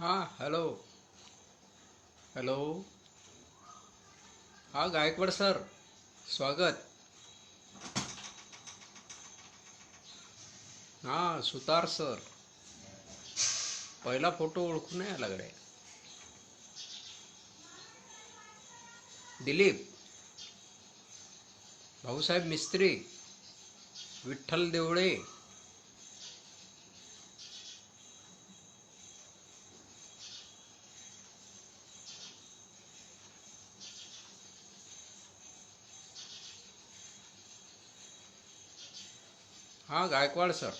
हां hello. Hello. हां Gaikwad sir, स्वागत. हां सुतार सर. पहिला फोटो ओळखू नाही आला गड्या. दिलीप भाऊसाहेब मिस्त्री, विठ्ठल देवळे. हां गायकवाड सर.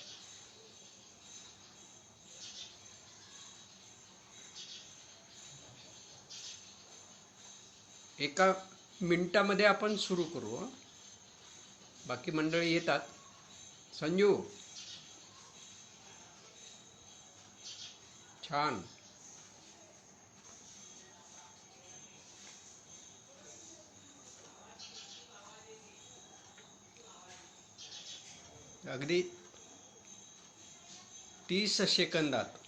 एका मिनिटामध्ये आपण सुरू करू हं? बाकी मंडळी येतात. संजू. छान. अगदी 30 सेकंदात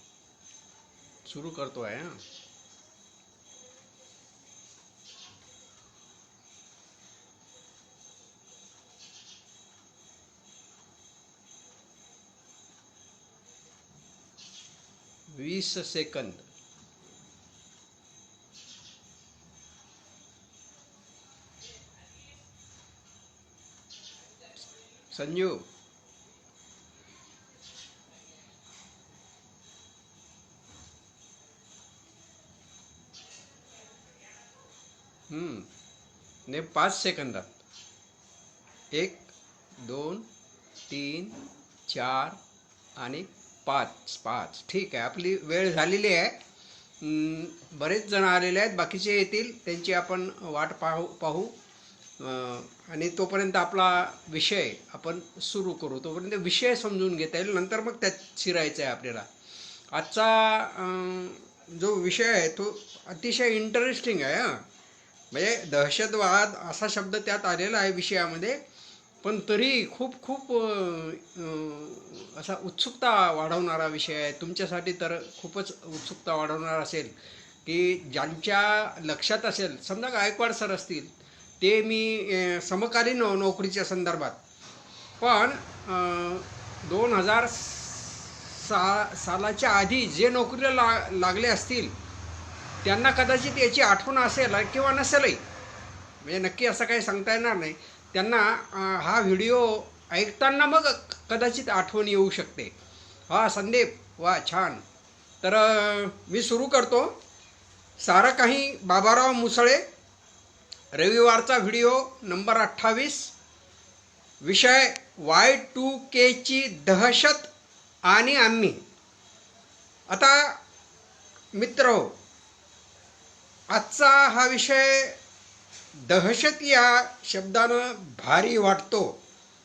सुरू करतोय हां. 20 सेकंद. संजू. ने 5 सेकंदात. 1 2 3 4 आणि 5. ठीक आहे, आपली वेळ झालेली आहे. बरेच जण आलेले आहेत, बाकीचे येतील, त्यांची आपण वाट पाहू. आणि तोपर्यंत आपला विषय आपण सुरू करू. तोपर्यंत विषय समजून घेता येईल, नंतर मग त्यात शिरायचं आहे आपल्याला. आजचा जो विषय आहे तो अतिशय इंटरेस्टिंग आहे हां. म्हणजे दहशतवाद असा शब्द त्यात आलेला आहे विषयामध्ये, पण तरी खूप खूप असा उत्सुकता वाढवणारा विषय आहे. तुमच्यासाठी तर खूपच उत्सुकता वाढवणारा असेल, की ज्यांच्या लक्षात असेल, समजा गायकवाड सर असतील, ते मी समकालीन नोकरीच्या संदर्भात, पण 2006 सालाच्या आधी जे नोकरीला लागले असतील त्यांना कदाचित याची आठवण असेल किंवा नसेलही. म्हणजे नक्की असं काही सांगता येणार नाही. त्यांना हा व्हिडिओ ऐकताना मग कदाचित आठवण येऊ शकते. हा संदीप, वा छान. तर मी सुरू करतो. सारं काही बाबाराव मुसळे, रविवारचा व्हिडिओ नंबर 28. विषय Y2K दहशत आणि आम्ही. आता मित्र, आजचा हा विषय दहशत या शब्दानं भारी वाटतो,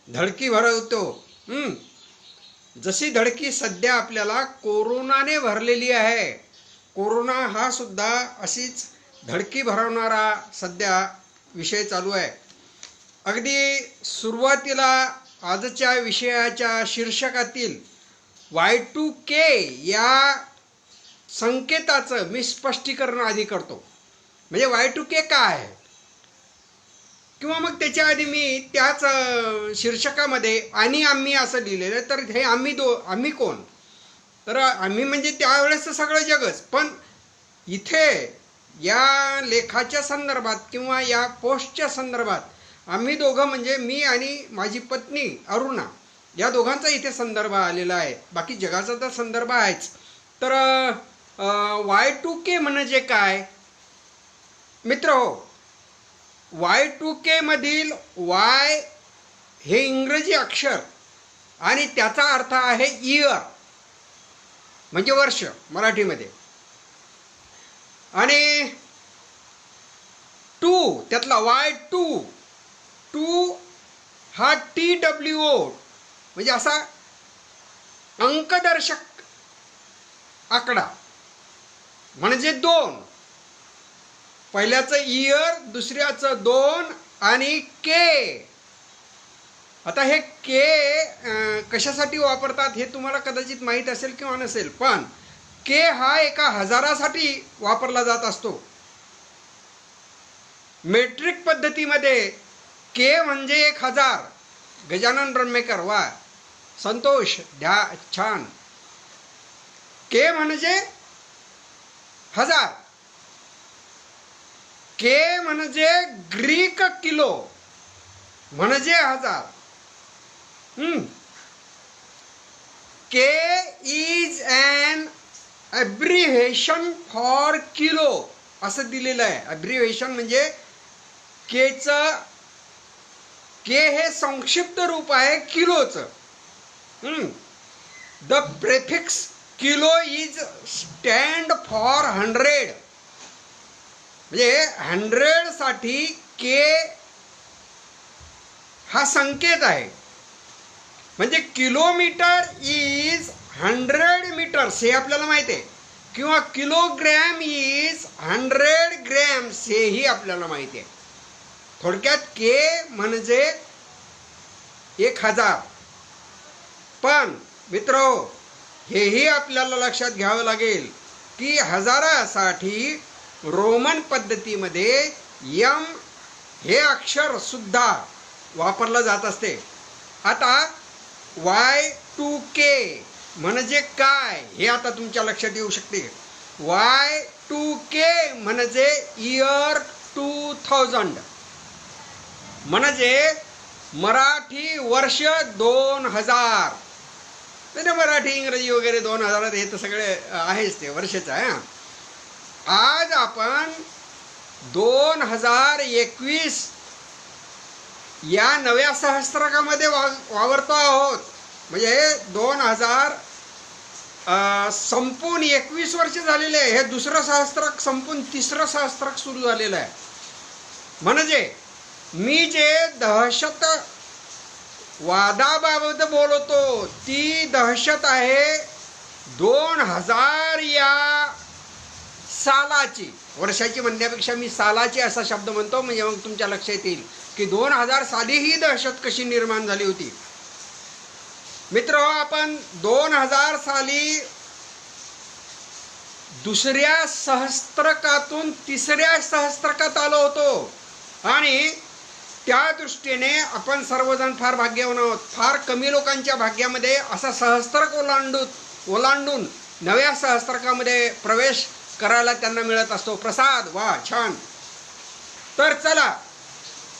धडकी भरवतो. जशी धडकी सध्या आपल्याला कोरोनाने भरलेली आहे. कोरोना हा सुद्धा अशीच धडकी भरवणारा सध्या विषय चालू आहे. अगदी सुरुवातीला आजच्या विषयाच्या शीर्षकातील Y2K या संकेताचं मी स्पष्टीकरण आधी करतो. म्हणजे Y2K काय आहे, किंवा मग त्याच्या आधी मी त्याच शीर्षकामध्ये आणि आम्ही असं लिहिलेलं. तर हे आम्ही कोण? तर आम्ही म्हणजे त्यावेळेसचं सगळं जगच. पण इथे या लेखाच्या संदर्भात किंवा या पोस्टच्या संदर्भात आम्ही दोघं म्हणजे मी आणि माझी पत्नी अरुणा, या दोघांचा इथे संदर्भ आलेला आहे. बाकी जगाचा तर संदर्भ आहेच. तर Y2K म्हणजे काय मित्र हो? Y2K मधील Y हे इंग्रजी अक्षर आणि त्याचा अर्थ आहे इयर, म्हणजे वर्ष मराठीमध्ये. आणि 2 त्यातला Y2 हा TWO म्हणजे असा अंकदर्शक आकडा, म्हणजे 2. पहिल्याचं इयर, दुसऱ्याचं 2 आणि के. आता हे के कशासाठी वापरतात हे तुम्हाला कदाचित माहीत असेल किंवा नसेल, पण के हा एका हजारासाठी वापरला जात असतो. मेट्रिक पद्धतीमध्ये के म्हणजे 1000. गजानन रनमेकर, वा संतोष, छान. के म्हणजे 1000. के म्हणजे ग्रीक किलो म्हणजे 1000. के इज ॲन ॲब्रिव्हिएशन फॉर किलो असं दिलेलं आहे. ॲब्रिव्हिएशन म्हणजे के हे संक्षिप्त रूप आहे किलोचं. The prefix kilo is stand for 100. म्हणजे 100 साठी के हा संकेत आहे. म्हणजे किलोमीटर इज 100 मीटर्स हे आपल्याला माहिती आहे, किंवा किलोग्रॅम इज 100 ग्रॅम्स हेही आपल्याला माहिती आहे. थोडक्यात के म्हणजे 1000. पण मित्रो, हेही आपल्याला लक्षात घ्यावं लागेल की हजारासाठी रोमन पद्धतीमध्ये यम हे अक्षर सुद्धा वापरलं जात असते. आता Y2K म्हणजे काय हे आता तुमच्या लक्षात येऊ शकते. Y2K म्हणजे इयर 2000 म्हणजे मराठी वर्ष 2000. म्हणजे मराठी इंग्रजी वगैरे 2000 हे तर सगळे आहेच, ते वर्षाचं आहे. आज आपण 2021 या नव्या सहस्त्रकामध्ये वावरतो आहोत. म्हणजे 2000 संपून 21 वर्ष झालेले आहे. हे दुसरं सहस्त्रक संपून तिसरं सहस्त्रक सुरू झालेलं आहे. म्हणजे मी जे दहशतवादाबाबत बोलतो ती दहशत आहे 2000 या सालाची. वर्षाची म्हणण्यापेक्षा मी सालाची असा शब्द म्हणतो, म्हणजे मग तुमच्या लक्षात येईल की 2000 साली ही दहशत कशी निर्माण झाली होती. मित्र, आपण 2000 साली दुसऱ्या सहस्त्रकातून तिसऱ्या सहस्त्रकात आलो होतो आणि त्या दृष्टीने आपण सर्वजण फार भाग्यवान आहोत. फार कमी लोकांच्या भाग्यामध्ये असा सहस्त्रक ओलांडून नव्या सहस्त्रकामध्ये प्रवेश करायला त्यांना मिळत असतो. प्रसाद, वा छान. तर चला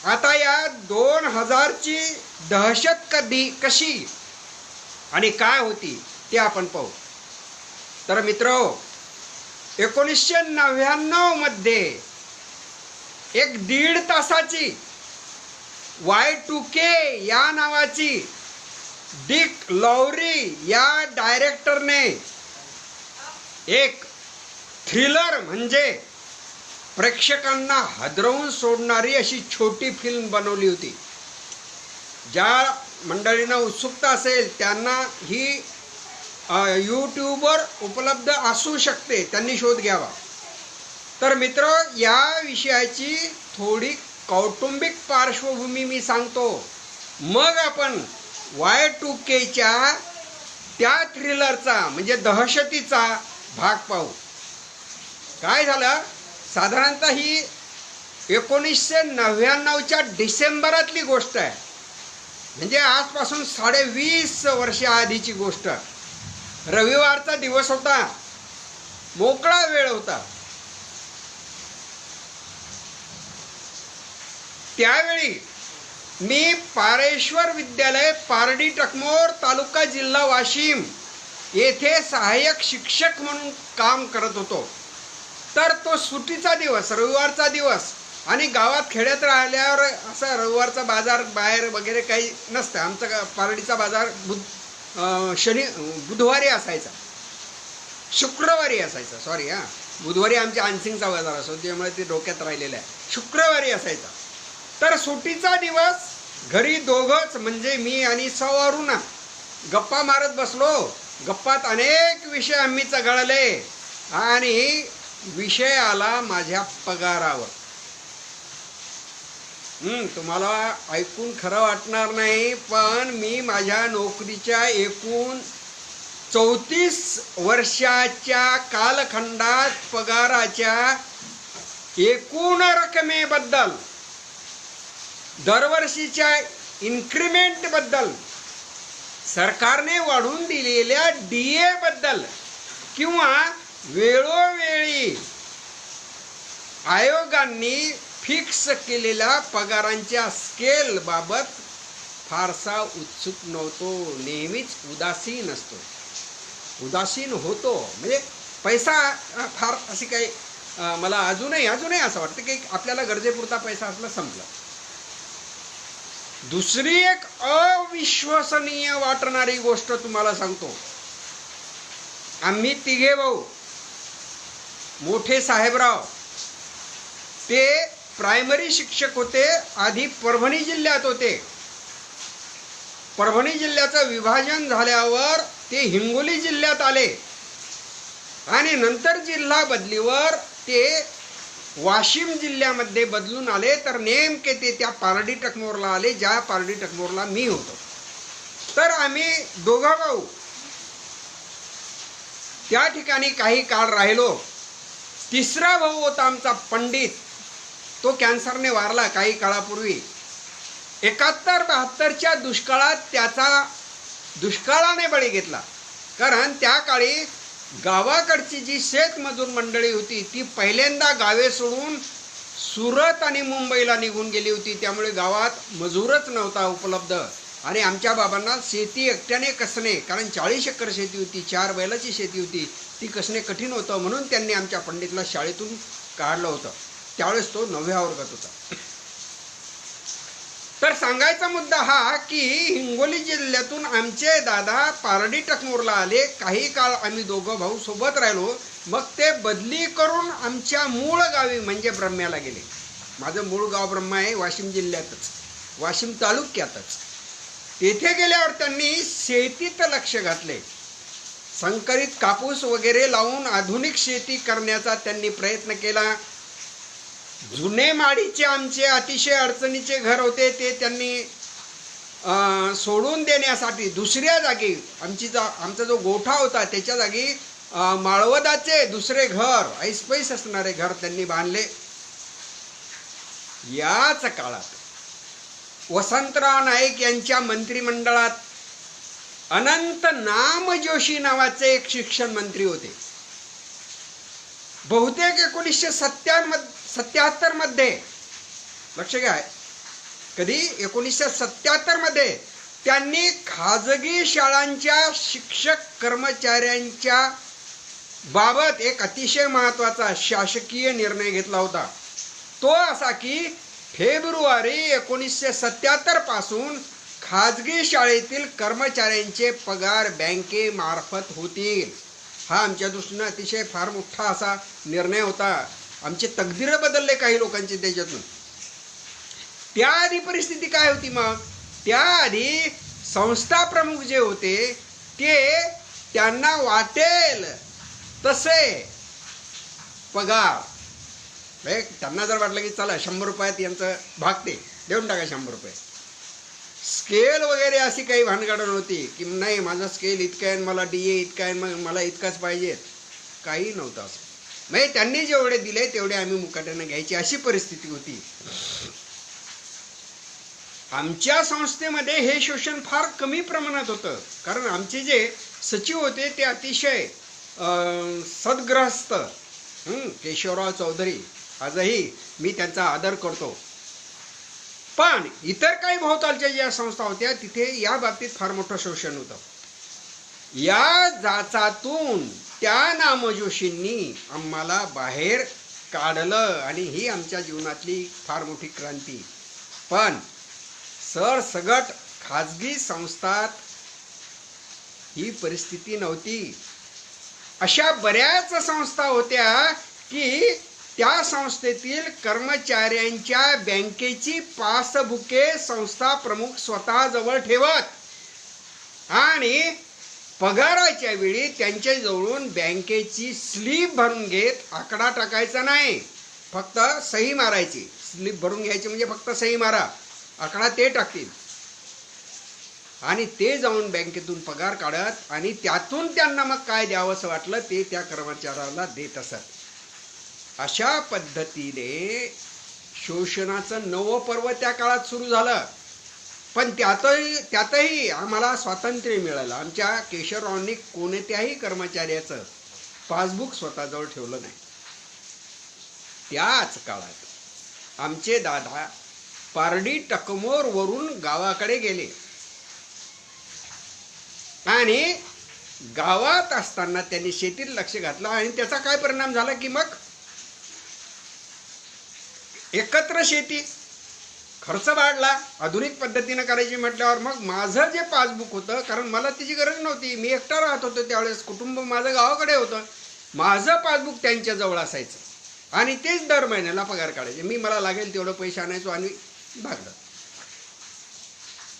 आता या 2000ची दहशत कशी आणि काय होती ते आपण पाहू. तर मित्रो, 1999 मध्ये एक 1.5 तासाची Y2K या नावाची डिक लॉवरी या डायरेक्टरने एक थ्रिलर म्हणजे प्रेक्षकांना हादरवून सोडणारी अशी छोटी फिल्म बनवली होती. ज्या मंडळींना उत्सुकता असेल त्यांना ही यूट्यूबवर उपलब्ध असू शकते, त्यांनी शोध घ्यावा. तर मित्र, या विषयाची थोडी कौटुंबिक पार्श्वभूमी मी सांगतो, मग आपण Y2Kच्या त्या थ्रिलरचा म्हणजे दहशतीचा भाग पाहू. काय झालं, साधारणतः ही 1999च्या डिसेंबरातली गोष्ट आहे. म्हणजे आजपासून 20.5 वर्ष आधीची गोष्ट. रविवारचा दिवस होता, मोकळा वेळ होता. त्यावेळी मी पारेश्वर विद्यालय, पारडी टकमोर, तालुका जिल्हा वाशिम येथे सहाय्यक शिक्षक म्हणून काम करत होतो. तर तो सुट्टीचा दिवस, रविवारचा दिवस, आणि गावात खेड्यात राहिल्यावर असा रविवारचा बाजार बाहेर वगैरे काही नसतं. आमचा पारडीचा बाजार बुधवारी असायचा, शुक्रवारी असायचा. सॉरी बुधवारी आमच्या आनसिंगचा बाजार असतो, त्यामुळे ते डोक्यात राहिलेलं आहे. शुक्रवारी असायचा. तर सुट्टीचा दिवस, घरी दोघंच म्हणजे मी आणि सवारुणा गप्पा मारत बसलो. गप्पात अनेक विषय आम्ही चघळले आणि विषय आला माझ्या पगारावर. तुम्हाला ऐकून खरं वाटणार नाही, पण मी माझ्या नोकरीच्या एकूण 34 वर्षाच्या कालखंडात पगाराच्या एकूण रकमेबद्दल, दरवर्षीच्या इन्क्रिमेंटबद्दल, सरकारने वाढवून दिलेल्या DA बद्दल किंवा वेळोवेळी आयोगांनी फिक्स केलेल्या पगारांच्या स्केल बाबत फारसा उत्सुक नव्हतो. नेहमीच उदासीन असतो, उदासीन होतो. म्हणजे पैसा फार अशी काही मला अजूनही असं वाटतं की आपल्याला गरजेपुरता पैसा असला संपला. दुसरी एक अविश्वसनीय वाटणारी गोष्ट तुम्हाला सांगतो. आम्ही तिघे भाऊ, मोठे साहेबराव ते प्रायमरी शिक्षक होते. आधी परभणी जिल्ह्यात होते. परभणी जिल्ह्याचं विभाजन झाल्यावर ते हिंगोली जिल्ह्यात आले आणि नंतर जिल्हा बदलीवर ते वाशिम जिल्ह्यामध्ये बदलून आले. तर नेमके ते त्या पारडी टकमोरला आले, ज्या पारडी टकमोरला मी होतो. तर आम्ही दोघा भाऊ त्या ठिकाणी काही काळ राहिलो. तिसरा भाऊ होता आमचा पंडित, तो कॅन्सरने वारला काही काळापूर्वी. 71-72च्या दुष्काळात त्याचा दुष्काळाने बळी घेतला. कारण त्या काळी गावाकडची जी शेतमजूर मंडळी होती ती पहिल्यांदा गावे सोडून सुरत आणि मुंबईला निघून गेली होती. त्यामुळे गावात मजूरच नव्हता उपलब्ध. आणि आमच्या बाबांना शेती एकट्याने कसणे, कारण 40 एकर शेती होती, 4 बैलाची शेती होती, ती कसणे कठीण होतं. म्हणून त्यांनी आमच्या पंडितला शाळेतून काढलं होतं. त्यावेळेस तो 9व्या वर्गात होता. तर सांगायचा मुद्दा हा की हिंगोली जिल्ह्यातून आमचे दादा पारडी टकमोरला आले. काही काळ आम्ही दोघं भाऊ सोबत राहिलो. मग ते बदली करून आमच्या मूळ गावी म्हणजे ब्रह्म्याला गेले. माझं मूळ गाव ब्रह्मा आहे, वाशिम जिल्ह्यातच, वाशिम तालुक्यातच. तेथे गेल्यावर त्यांनी शेतीत लक्ष घातले. संकरित कापूस वगैरे लावून आधुनिक शेती करण्याचा त्यांनी प्रयत्न केला. जुने माडीचे आमचे अतिशय अडचणीचे घर होते ते त्यांनी सोडून देण्यासाठी दुसऱ्या जागी आमचा जो गोठा होता त्याच्या जागी माळवदाचे दुसरे घर, ऐसपैस असणारे घर त्यांनी बांधले. याच काळात वसंतराव नाईक यांच्या मंत्रिमंडळात अनंत नाम जोशी नावाचे एक शिक्षण मंत्री होते. बहुतेक 1977 मध्ये, लक्ष घ्या, कधी 1977 मध्ये त्यांनी खाजगी शाळांच्या शिक्षक कर्मचाऱ्यांच्या बाबत एक अतिशय महत्त्वाचा शासकीय निर्णय घेतला होता. तो असा की फेब्रुवारी 1977 पासून खाजगी शाळेतील कर्मचाऱ्यांचे पगार बँकेमार्फत होतील. हा आमच्या दृष्टीनं अतिशय फार मोठा असा निर्णय होता. आमचे तकदीर बदलले काही लोकांचे त्याच्यातून. त्याआधी परिस्थिती काय होती? मग त्याआधी संस्था प्रमुख जे होते ते त्यांना वाटेल तसे पगार, त्यांना जर वाटलं की चला 100 रुपयात यांचं भागते, देऊन टाका 100 रुपये. स्केल वगैरे अशी काही भानगड नव्हती की नाही माझा स्केल इतका आहे, मला DA इतका आहे, मग मला इतकाच पाहिजे, काही नव्हतं असं. म्हणजे त्यांनी जेवढे दिले तेवढे आम्ही मुकाट्यानं घ्यायची अशी परिस्थिती होती. आमच्या संस्थेमध्ये हे शोषण फार कमी प्रमाणात होतं. कारण आमचे जे सचिव होते ते अतिशय सद्ग्रहस्थ केशवराव चौधरी, आजही मी त्यांचा आदर करतो. पण इतर काही भोवतालच्या ज्या संस्था होत्या तिथे या बाबतीत फार मोठं शोषण होतं. या जाचातून त्या नामजोशींनी आम्हाला बाहेर काढलं आणि ही आमच्या जीवनातली फार मोठी क्रांती. पण सरसगट खाजगी संस्थात ही परिस्थिती नव्हती. अशा बऱ्याच संस्था होत्या की त्या संस्थेतील कर्मचाऱ्यांच्या बँकेची पासबुके संस्था प्रमुख स्वतः जवळ ठेवत आणि पगाराच्या वेळी त्यांच्या जवळून बँकेची स्लिप भरून घेत, आकडा टाकायचा नाही, फक्त सही मारायची. स्लिप भरून घ्यायची म्हणजे फक्त सही मारा, आकडा ते टाकतील. आणि ते जाऊन बँकेतून पगार काढत आणि त्यातून त्यांना मग काय द्यावंसं वाटलं ते त्या कर्मचाऱ्याला देत असत। अशा पद्धतीने शोषणाचं नवं पर्व त्या काळात सुरू झालं। पण त्यातही आम्हाला स्वातंत्र्य मिळालं। आमच्या केशवरावांनी कोणत्याही कर्मचाऱ्याचं पासबुक स्वतःजवळ ठेवलं नाही। त्याच काळात आमचे दादा पारडी टकमोर वरून गावाकडे गेले आणि गावात असताना त्यांनी शेतीत लक्ष घातलं आणि त्याचा काय परिणाम झाला की मग एकत्र शेती, खर्च वाढला, आधुनिक पद्धतीने करायची म्हटल्यावर मग माझं जे पासबुक होतं, कारण मला त्याची गरज नव्हती, मी एकटा राहत होतो त्यावेळेस, कुटुंब माझं गावाकडे होतं, माझं पासबुक त्यांच्याजवळ असायचं आणि तेच दर महिन्याला पगार काढायचे। मी मला लागेल तेवढं पैसे आणायचो आणि भागलं।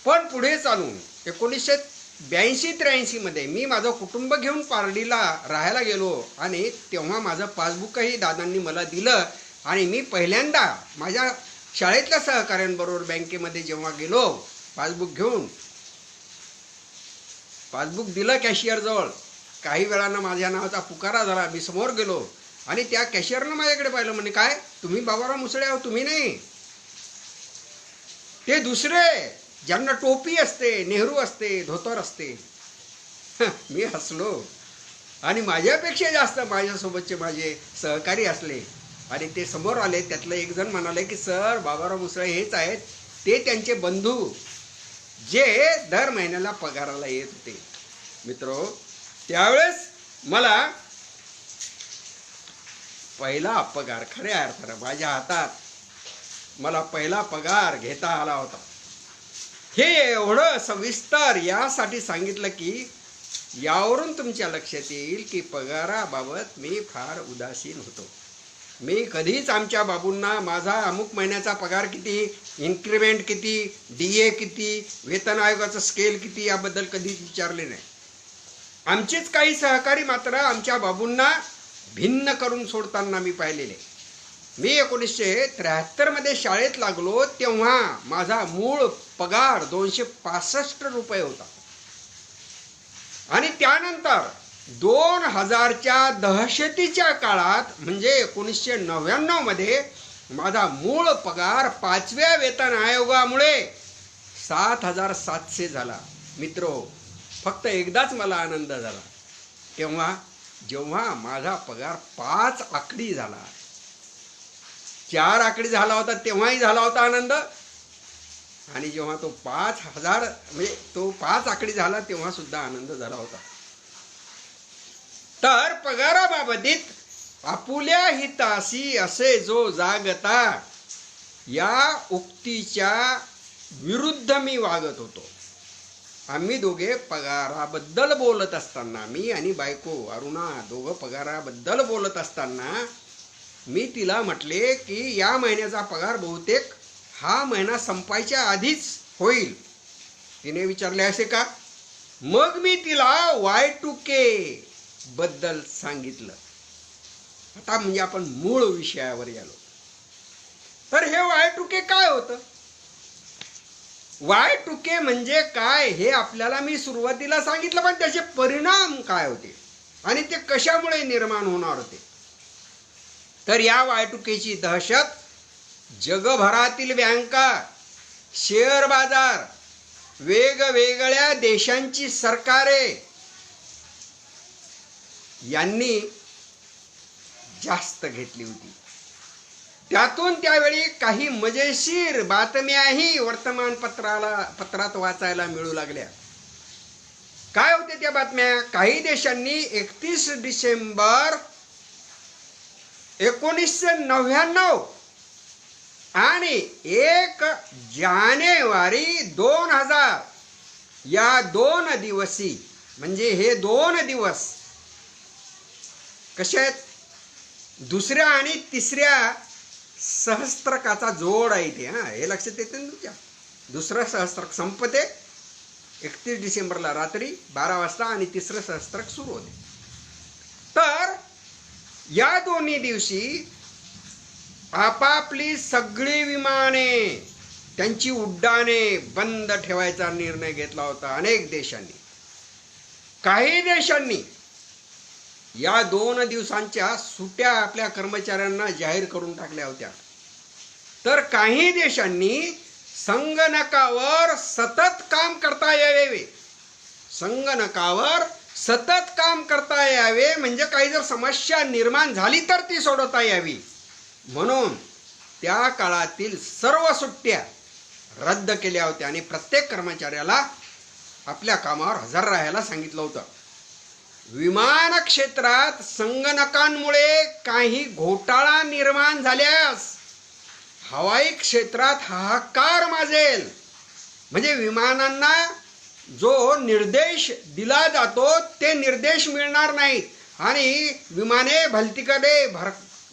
पण पुढे चालून 1982-83 मध्ये मी माझं कुटुंब घेऊन पारडीला राहायला गेलो आणि तेव्हा माझं पासबुकही दादांनी मला दिलं आणि मी पहिल्यांदा माझ्या शाळेतल्या सहकाऱ्यांबरोबर बँकेमध्ये जेव्हा गेलो पासबुक घेऊन, पासबुक दिलं कॅशियरजवळ, काही वेळानं माझ्या नावाचा पुकारा झाला, मी समोर गेलो आणि त्या कॅशियरनं माझ्याकडे पाहिलं, म्हणे काय तुम्ही बाबाराव मुसळे आहो? तुम्ही नाही, ते दुसरे ज्यांना टोपी असते, नेहरू असते, धोतर असते। मी हसलो आणि माझ्यापेक्षा जास्त माझ्यासोबतचे माझे सहकारी असले आणि ते समोर आले। त्यातलं एक जण म्हणाले की सर बाबाराव मुसळे हेच आहेत, ते त्यांचे बंधू जे दर महिन्याला पगाराला येत होते। मित्रो, त्यावेळेस मला पहिला पगार, खऱ्या अर्थानं माझ्या हातात मला पहिला पगार घेता आला होता। हे एवढं सविस्तर यासाठी सांगितलं की यावरून तुमच्या लक्षात येईल की पगाराबाबत मी फार उदासीन होतो। मी कधीच आमच्या बाबूंना माझा अमुक महिन्याचा पगार किती, इन्क्रिमेंट किती, DA किती, वेतन आयोगाचं स्केल किती याबद्दल कधीच विचारले नाही। आमचेच काही सहकारी मात्र आमच्या बाबूंना भिन्न करून सोडताना मी पाहिलेले। मी 1973 मध्ये शाळेत लागलो तेव्हा माझा मूळ पगार 265 रुपये होता आणि त्यानंतर 2000च्या दहशतीच्या काळात म्हणजे 1999 मध्ये माझा मूळ पगार 5व्या वेतन आयोगामुळे 7,700 झाला। मित्रो, फक्त एकदाच मला आनंद झाला, तेव्हा जेव्हा माझा पगार 5 आकडी झाला। 4 आकडी झाला होता तेव्हाही झाला होता आनंद आणि जेव्हा तो 5,000 म्हणजे तो 5 आकडी झाला तेव्हा सुद्धा आनंद झाला होता। तर पगाराबाबतीत आपुल्या हितासी असे जो जागता या उक्तीच्या विरुद्ध मी वागत होतो। आम्ही दोघे पगाराबद्दल बोलत असताना, मी आणि बायको अरुणा दोघं पगाराबद्दल बोलत असताना मी तिला म्हटले की या महिन्याचा पगार बहुतेक हा महिना संपायच्या आधीच होईल। तिने विचारले असे का? मग मी तिला Y2K बद्दल सांगितलं। आता म्हणजे आपण मूळ विषयावर आलो। तर हे Y2K काय होतं? Y2K म्हणजे काय हे आपल्याला मी सुरुवातीला सांगितलं, पण त्याचे परिणाम काय होते आणि ते कशामुळे निर्माण होणार होते। तर या Y2Kची दहशत जगभरातील बँका, शेअर बाजार, वेगवेगळ्या देशांची सरकारे यांनी जास्त घेतली होती। त्यातून त्यावेळी काही मजेशीर बातम्याही वर्तमानपत्रात वाचायला मिळू लागल्या। काय होते त्या बातम्या? काही देशांनी 31 डिसेंबर 1999 आणि 1 जानेवारी 2000 या 2 दिवसी, म्हणजे हे 2 दिवस कसे आहेत? दुसऱ्या आणि तिसऱ्या सहस्त्रकाचा जोड आहे ते, हे लक्षात येते ना तुमच्या? दुसरं सहस्त्रक संपते 31 डिसेंबरला रात्री 12 वाजता आणि तिसरं सहस्त्रक सुरू होते। तर या दोन्ही दिवशी आपापली सगळी विमाने त्यांची उड्डाणे बंद ठेवायचा निर्णय घेतला होता अनेक देशांनी. काही देशांनी या 2 दिवसांच्या सुट्या आपल्या कर्मचाऱ्यांना जाहीर करून टाकल्या होत्या. तर काही देशांनी संगणकावर सतत काम करता यावे, संगणकावर सतत काम करता यावे, म्हणजे काही जर समस्या निर्माण झाली तर ती सोडवता यावी म्हणून त्या काळातील सर्व सुट्ट्या रद्द केल्या होत्या आणि प्रत्येक कर्मचाऱ्याला आपल्या कामावर हजर राहायला सांगितलं होतं. विमान क्षेत्रात संगणकांमुळे काही घोटाळा निर्माण झाल्यास हवाई क्षेत्रात हाहाकार माजेल. म्हणजे विमानांना जो निर्देश दिला जातो ते निर्देश मिळणार नाहीत आणि विमाने भलतीकडे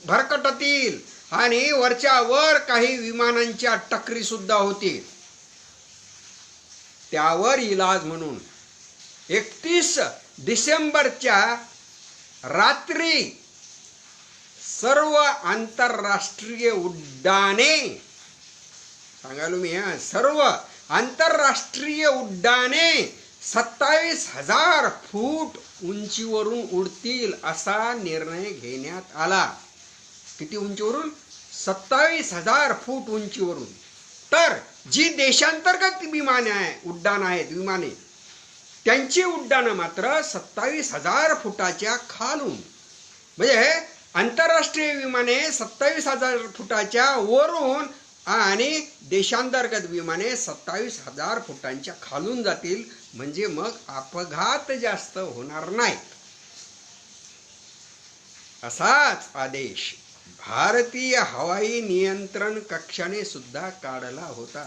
भरकटतील आणि वरच्या वर काही विमानांच्या टक्करी सुद्धा होतील. त्यावर इलाज म्हणून 31 डिसेंबरच्या रात्री सर्व आंतरराष्ट्रीय उड्डाणे, सांगालो मी, सर्व आंतरराष्ट्रीय उड्डाणे 27,000 फूट उंचीवरून उडतील असा निर्णय घेण्यात आला. किती उंचीवरून? 27,000 फूट उंचीवरून. तर जी देशांतर्गत उड्डाण आहेत विमाने, त्यांची उड्डाणं मात्र 27,000 फुटाच्या खालून. म्हणजे आंतरराष्ट्रीय विमाने 27,000 फुटाच्या वरून आणि देशांतर्गत विमाने 27,000 फुटांच्या खालून जातील. म्हणजे मग अपघात जास्त होणार नाही. असाच आदेश भारतीय हवाई नियंत्रण कक्षाने सुद्धा काढला होता.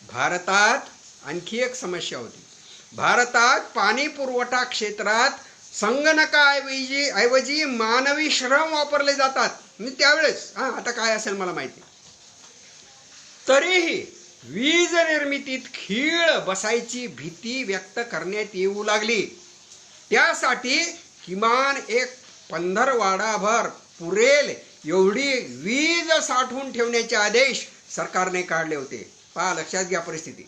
भारतात आणखी एक समस्या होती. भारतात पाणी पुरवठा क्षेत्रात संगणकाऐवजी मानवी श्रम वापरले जातात. मी त्यावेळेस आता काय असेल मला माहिती. तरीही वीज निर्मितीत खीळ बसायची भीती व्यक्त करण्यात येऊ लागली. त्यासाठी किमान एक पंधरवाडाभर पुरेल एवढी वीज साठवून ठेवण्याचे आदेश सरकारने काढले होते. पहा, लक्षात घ्या परिस्थिती.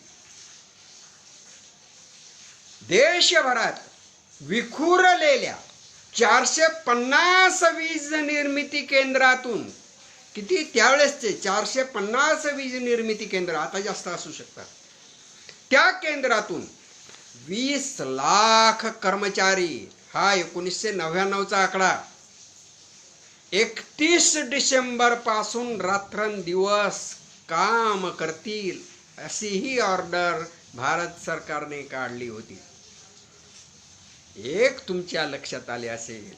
देशभरात विखुरलेल्या 450 वीज निर्मिती केंद्रातून, किती त्यावेळेसचे 450 वीज निर्मिती केंद्र, आता जास्त असू शकतात, त्या केंद्रातून 20 लाख कर्मचारी, हा 1999चा आकडा, 31 डिसेंबर पासून रात्रंदिवस काम करतील अशीही ऑर्डर भारत सरकारने काढली होती. एक तुमच्या लक्षात आले असेल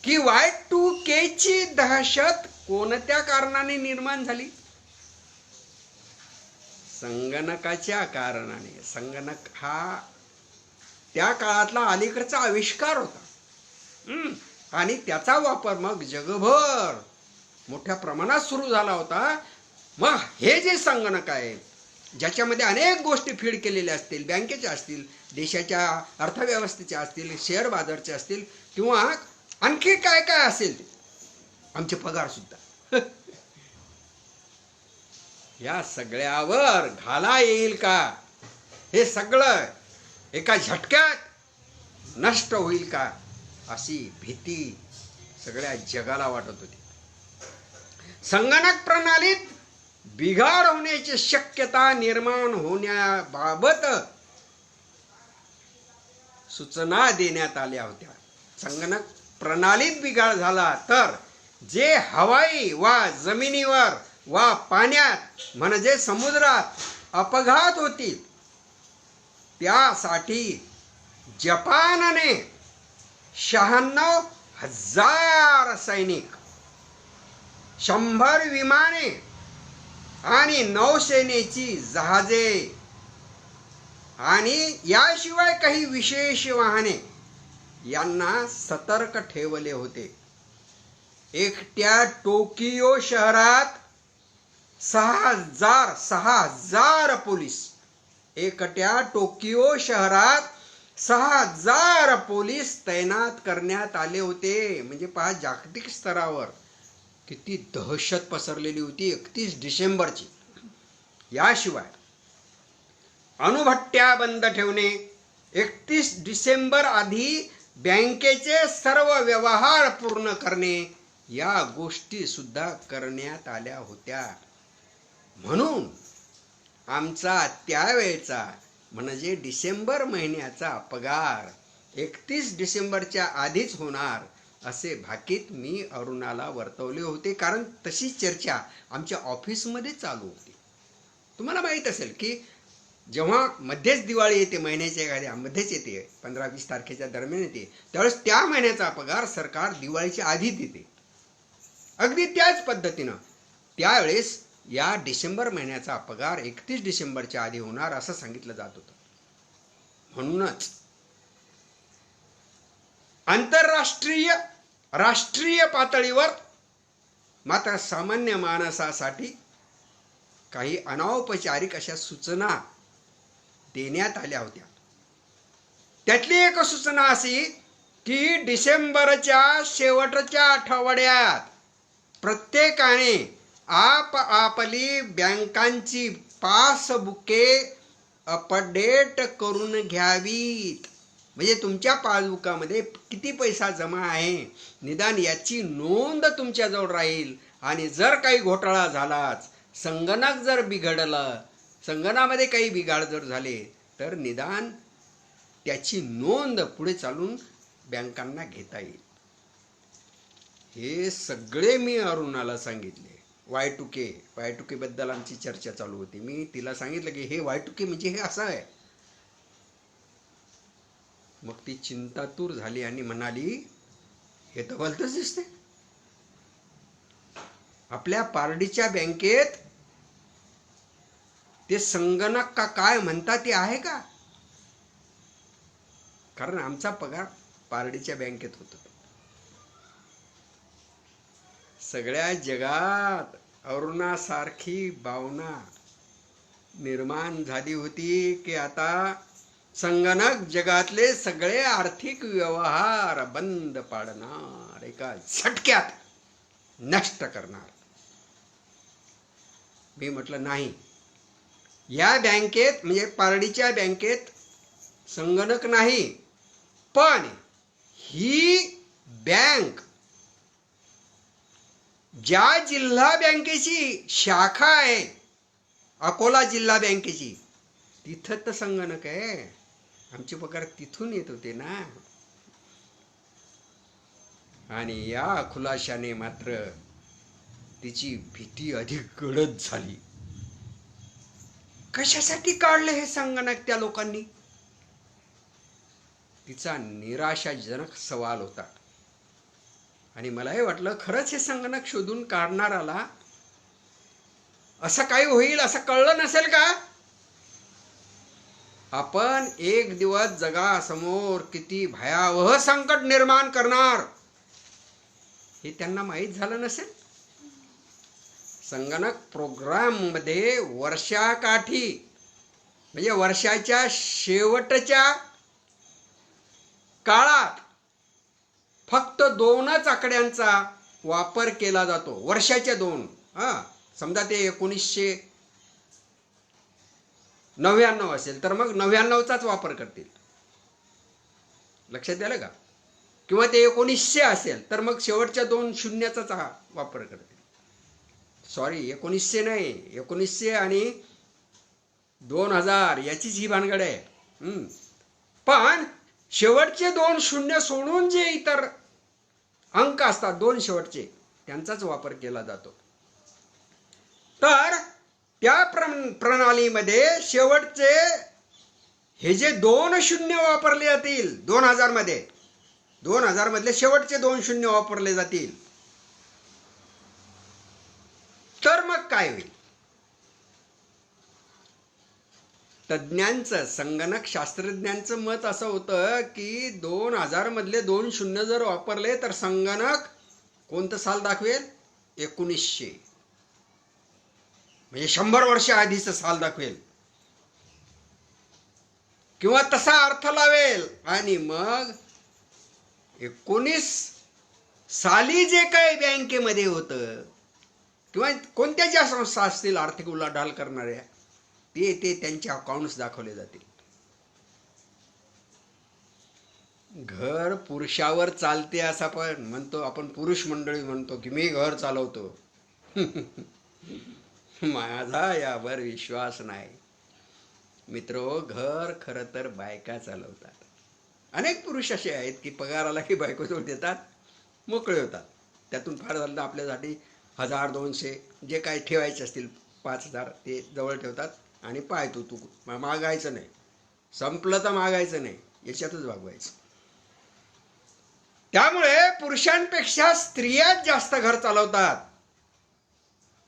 की Y2K ची दहशत कोणत्या कारणाने निर्माण झाली? संगणकाच्या कारणाने. संगणक हा त्या काळातला अलीकडचा आविष्कार होता आणि त्याचा वापर मग जगभर मोठ्या प्रमाणात सुरू झाला होता. मग हे जे संगणक आहे ज्याच्यामध्ये अनेक गोष्टी फीड केलेल्या असतील, बँकेच्या असतील, देशाच्या अर्थव्यवस्थेच्या असतील, शेअर बाजारच्या असतील, किंवा आणखी काय काय असेल, आमचे पगार सुद्धा, या सगळ्यावर घाला येईल का? हे सगळं एका झटक्यात नष्ट होईल का अशी भीती सगळ्या जगाला वाटत होती. संगणक प्रणालीत बिघाड होण्याची शक्यता निर्माण होण्याबाबत सूचना देण्यात आल्या होत्या. संगणक प्रणालीत बिघाड झाला तर जे हवाई वा जमिनीवर वा पाण्यात म्हणजे समुद्रात अपघात होतील त्यासाठी जपानने 96,000 सैनिक, 100 विमाने आणि नौसेनेची जहाजे आणि याशिवाय काही विशेष वाहने यांना सतर्क ठेवले होते. एकट्या टोकियो शहरात 6,000 पोलीस, एकट्या टोकियो शहरात 6,000 पोलीस तैनात करण्यात आले होते. म्हणजे पहा, जागतिक स्तरावर किती दहशत पसरलेली होती 31 डिसेंबरची. याशिवाय अणुभट्ट्या बंद ठेवणे, 31 डिसेंबर आधी बँकेचे सर्व व्यवहार पूर्ण करणे, या गोष्टी सुद्धा करण्यात आल्या होत्या. म्हणून आमचा त्यावेळचा म्हणजे डिसेंबर महिन्याचा पगार 31 डिसेंबरच्या आधीच होणार असे भाकीत मी अरुणाला वर्तवले होते. कारण तशी चर्चा आमच्या ऑफिसमध्ये चालू होती. तुम्हाला माहीत असेल की जेव्हा मध्येच दिवाळी येते, महिन्याच्या एखाद्या मध्येच येते, 15-20 तारखेच्या दरम्यान येते, त्यावेळेस त्या महिन्याचा पगार सरकार दिवाळीच्या आधी देते. अगदी त्याच पद्धतीनं त्यावेळेस या डिसेंबर महिन्याचा पगार 31 डिसेंबरच्या आधी होणार असं सांगितलं जात होतं. म्हणूनच आंतरराष्ट्रीय राष्ट्रीय पातळीवर मात्र सामान्य माणसासाठी काही अनौपचारिक अशा सूचना देण्यात आल्या होत्या. त्यातली एक सूचना अशी की डिसेंबरच्या शेवटच्या आठवड्यात प्रत्येकाने आपली बँकांची पासबुके अपडेट करून घ्यावीत. म्हणजे तुमच्या पासबुकामध्ये किती पैसा जमा आहे निदान याची नोंद तुमच्याजवळ राहील. आणि जर काही घोटाळा झालाच, संगणक जर बिघडलं, संगणकामध्ये काही बिघाड जर झाले, तर निदान त्याची नोंद पुढे चालून बँकांना घेता येईल. हे सगळे मी अरुणाला सांगितले. Y2K बद्दल आमची चर्चा चालू होती. मी तिला सांगितलं की हे Y2K म्हणजे हे असं आहे. मग ती चिंतातूर झाली आणि म्हणाली, हे तर भलतंच दिसते. आपल्या पारडीच्या बँकेत ते संगणक का काय म्हणतात ते आहे का? कारण आमचा पगार पारडीच्या बँकेत होता. सगळ्या जगात अरुणासारखी भावना निर्माण झाली होती की आता संगणक जगातले सगळे आर्थिक व्यवहार बंद पाडणार, एका झटक्यात नष्ट करणार. मी म्हटलं नाही, या बँकेत म्हणजे पारडीच्या बँकेत संगणक नाही, पण ही बँक ज्या जिल्हा बँकेची शाखा आहे, अकोला जिल्हा बँकेची, तिथं तर संगणक आहे. आमचे पगार तिथून येत होते ना. आणि या खुलाशाने मात्र तिची भीती अधिक गडद झाली. कशासाठी काढले हे संगणक त्या लोकांनी? तिचा निराशाजनक सवाल होता. आणि मलाही वाटलं खरंच हे संगणक शोधून काढणाराला असं काही होईल असं कळलं नसेल का? आपण एक दिवस जगासमोर किती भयावह संकट निर्माण करणार हे त्यांना माहीत झालं नसेल. संगणक प्रोग्राम मध्ये वर्षाकाठी म्हणजे वर्षाच्या शेवटच्या काळात फक्त 2च आकड्यांचा वापर केला जातो. वर्षाच्या 2. समजा ते 1999 असेल तर मग 99चाच वापर करतील. लक्षात आलं का? किंवा ते 1900 असेल तर मग शेवटच्या 2 शून्याचा वापर करतील. सॉरी, 1900 नाही, 1900 आणि 2000 याचीच ही भानगड आहे. पण शेवटचे 2 शून्य सोडून जे इतर अंक असतात 2 शेवटचे, त्यांचाच वापर केला जातो. तर त्या प्रणालीमध्ये शेवटचे हे जे 2 शून्य वापरले जातील 2000 मध्ये, 2000 मधले शेवटचे 2 शून्य वापरले जातील, तर मग काय होईल? तज्ञांचं, संगणक शास्त्रज्ञांचं मत असं होतं की 2000 मधले 2 शून्य जर वापरले तर संगणक कोणतं साल दाखवेल? 1900, म्हणजे 100 वर्ष आधीचं साल दाखवेल किंवा तसा अर्थ लावेल. आणि मग 19 साली जे काही बँकेमध्ये होतं किंवा कोणत्या ज्या संस्था असतील आर्थिक उलाढाल करणाऱ्या, ते त्यांचे अकाउंट्स दाखवले जातील. घर पुरुषावर चालते असं पण म्हणतो आपण, पुरुष मंडळी म्हणतो की मी घर चालवतो. माझा यावर विश्वास नाही मित्रो. घर खरं तर बायका चालवतात. अनेक पुरुष असे आहेत की पगाराला की बायको जोड देतात, मोकळे होतात. त्यातून फार झालं तर आपल्यासाठी 1000-200 जे काय ठेवायचे असतील 5000 ते जवळ ठेवतात आणि पाहतो तू मागायचं नाही, संपलं तर मागायचं नाही, याच्यातच भागवायचं. त्यामुळे पुरुषांपेक्षा स्त्रियाच जास्त घर चालवतात.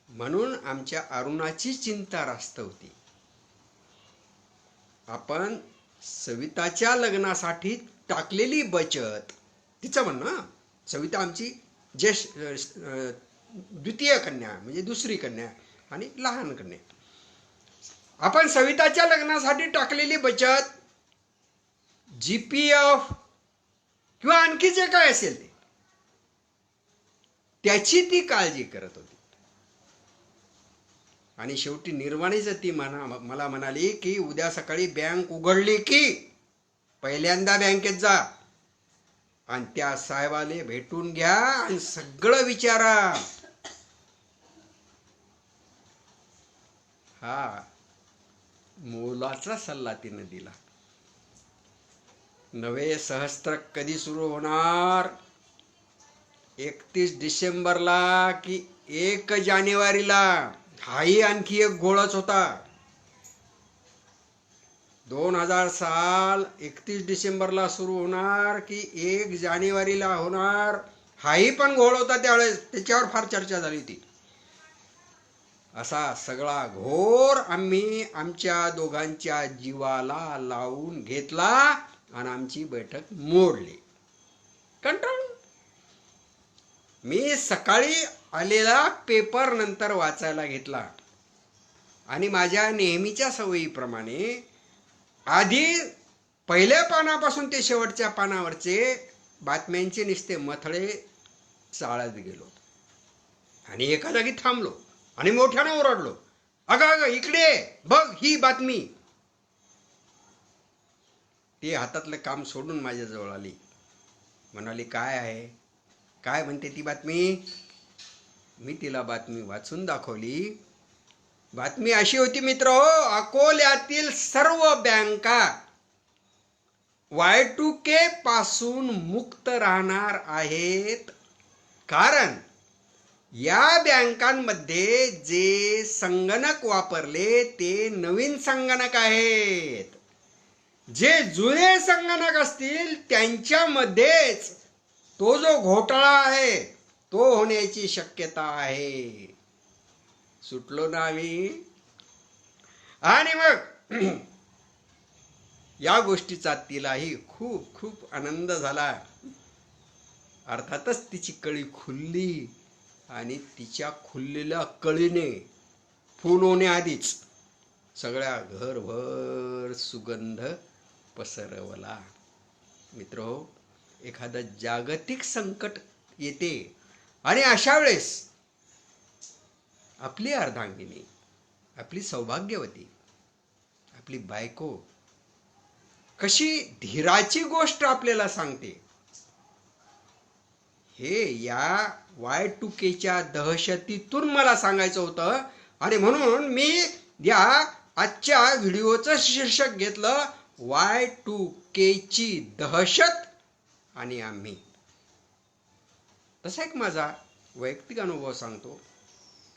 म्हणून आमच्या अरुणाची चिंता रास्त होती. आपण सविताच्या लग्नासाठी टाकलेली बचत, तिचं म्हणणं, सविता आमची द्वितीय कन्या म्हणजे दुसरी कन्या आणि लहान कन्या. आपण सविताच्या लग्नासाठी टाकलेली बचत, GPF किंवा आणखी जे काय असेल ते, त्याची ती काळजी करत होती. आणि शेवटी निर्वाणीच ती मला म्हणाली की उद्या सकाळी बँक उघडली की पहिल्यांदा बँकेत जा आणि त्या साहेबाले भेटून घ्या आणि सगळं विचारा. हा मोलाचा सल्ला तिने दिला. नवे सहस्त्र कधी सुरू होणार? 31 डिसेंबरला की 1 जानेवारीला? हाही आणखी एक घोळच होता. 2000 साल 31 डिसेंबरला सुरू होणार की 1 जानेवारीला होणार, हाही पण घोळ होता त्यावेळेस. त्याच्यावर फार चर्चा झाली होती. असा सगळा घोर आम्ही आमच्या दोघांच्या जीवाला लावून घेतला आणि आमची बैठक मोडली. कंटाळून मी सकाळी आलेला पेपर नंतर वाचायला घेतला आणि माझ्या नेहमीच्या सवयीप्रमाणे आधी पहिल्या पानापासून ते शेवटच्या पानावरचे बातम्यांचे नुसते मथळे चाळत गेलो आणि एका जागी थांबलो आणि मोठ्याने ओरडलो, अगं इकडे बघ ही बातमी. ती हातातलं काम सोडून माझ्याजवळ आली, म्हणाली काय आहे, काय म्हणते ती बातमी? मी तिला बातमी वाचून दाखवली. बातमी अशी होती मित्र, अकोल्यातील सर्व बँका Y2K पासून मुक्त राहणार आहेत, कारण या बँकांमध्ये जे संगणक वापरले ते नवीन संगणक आहेत. जे जुने संगणक असतील त्यांच्यामध्येच तो जो घोटाळा आहे तो होण्याची शक्यता आहे. सुटलो ना आम्ही. आणि मग या गोष्टीचा तिलाही खूप खूप आनंद झाला. अर्थातच तिची कळी खुलली आणि तिच्या खुललेल्या कळीने फुल होण्याआधीच सगळ्या घरभर सुगंध पसरवला. मित्रहो, एखादं जागतिक संकट येते आणि अशा वेळेस आपली अर्धांगिनी, आपली सौभाग्यवती, आपली बायको कशी धीराची गोष्ट आपल्याला सांगते, हे या Y2Kच्या दहशतीतून मला सांगायचं होतं. आणि म्हणून मी या आजच्या व्हिडिओचं शीर्षक घेतलं, Y2Kची दहशत आणि आम्ही. तसा एक माझा वैयक्तिक अनुभव सांगतो.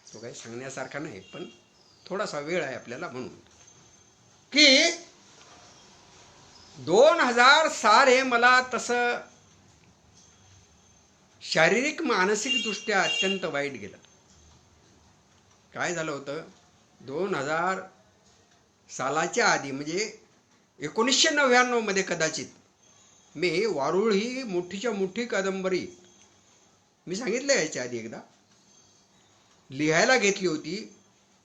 तो काही सांगण्यासारखा नाही, पण थोडासा वेळ आहे आपल्याला म्हणून, की 2000 साल हे मला तसं शारीरिक मानसिक दृष्ट्या अत्यंत वाईट गेलं. काय झालं होतं, 2000 सालाच्या आधी म्हणजे 1999 मध्ये कदाचित मी वारुळ ही मोठीच्या मोठी कादंबरी, मी सांगितलं याच्या आधी एकदा, लिहायला घेतली होती.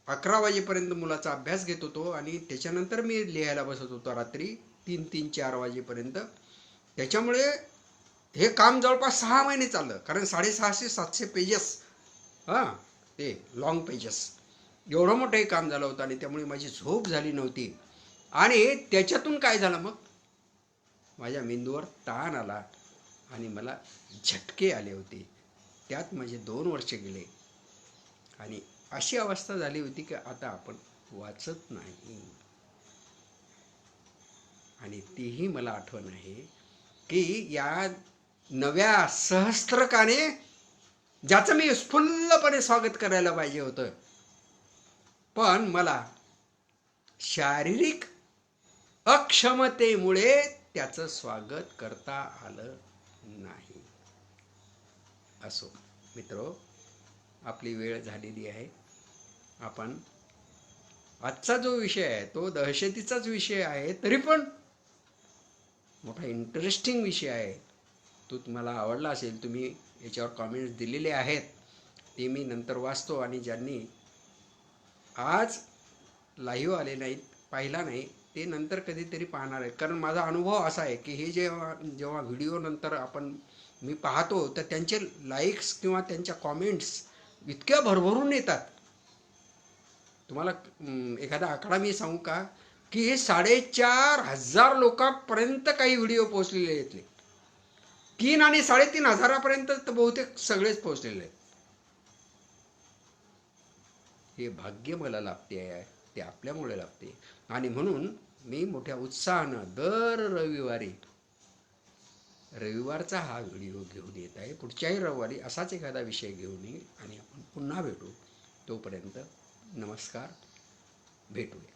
11 वाजेपर्यंत मुलाचा अभ्यास घेत होतो आणि त्याच्यानंतर मी लिहायला बसत होतो रात्री 3-4 वाजेपर्यंत. त्याच्यामुळे हे काम जवळपास 6 महिने चाललं, कारण 650-700 पेजेस, ते लॉंग पेजेस. एवढं मोठं एक काम झालं होतं आणि त्यामुळे माझी झोप झाली नव्हती. आणि त्याच्यातून काय झालं मग, माझ्या मेंदूवर ताण आला आणि मला झटके आले होते. त्यात माझे 2 वर्ष गेले आणि अशी अवस्था झाली होती की आता आपण वाचत नाही. आणि तीही मला आठवण आहे की या नव्या सहस्त्रकाने ज्याचं मी स्फुल्लपणे स्वागत करायला पाहिजे होतं, पण मला शारीरिक अक्षमतेमुळे त्याचं स्वागत करता आलं नाही. असो मित्रो, आपली वेळ झालेली आहे. आपण आजचा जो विषय आहे तो दहशतीचाच विषय आहे, तरी पण मोठा इंटरेस्टिंग विषय आहे. तो तुम्हाला आवडला असेल, तुम्ही याच्यावर कॉमेंट्स दिलेले आहेत, ते मी नंतर वाचतो. आणि ज्यांनी आज लाईव्ह आले नाहीत, पाहिला नाही, ते नंतर कधीतरी पाहणार आहेत. कारण माझा अनुभव असा आहे की हे जेव्हा व्हिडिओ नंतर मी पाहतो तर त्यांचे लाईक्स किंवा त्यांच्या कॉमेंट्स इतक्या भरभरून येतात. तुम्हाला एखादा आकडा मी सांगू का, की 4,500 लोकांपर्यंत काही व्हिडिओ पोहोचलेले आहेत. 3 आणि 3,500 हजारापर्यंत तर बहुतेक सगळेच पोहोचलेले आहेत. हे भाग्य मला लाभते आहे, ते आपल्यामुळे लाभते. आणि म्हणून मी मोठ्या उत्साहानं दर रविवारचा हा व्हिडिओ घेऊन येत आहे. पुढच्याही रविवारी असाच एखादा विषय घेऊन येईल आणि आपण पुन्हा भेटू. तोपर्यंत नमस्कार, भेटूया.